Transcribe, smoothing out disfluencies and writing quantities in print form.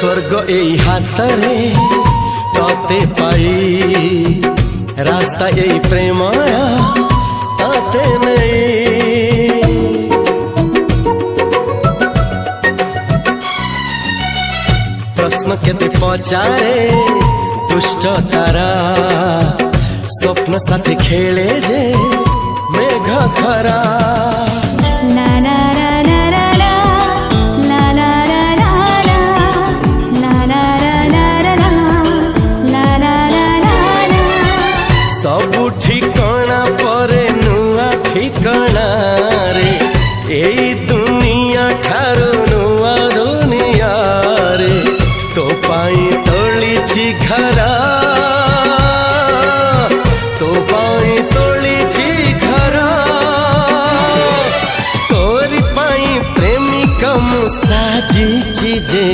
स्वर्ग एई हातरे तते पाई रास्ता एई प्रेमया तते नहीं। प्रश्न केते पचारे दुष्ट तारा स्वप्न साथी खेले जे मेघ खरा। ला ला ला ला ला ला ला ला ला ला ला ला ला ला। सबु ठिकाना परे नुआ ठिकाना रे एई दुनिया ठारू नुआ दुनिया रे। तो पाई तोलिछि घरा तो पाई तोलिछि घरा तोरी पाई प्रेमिका मु साजिछि जे।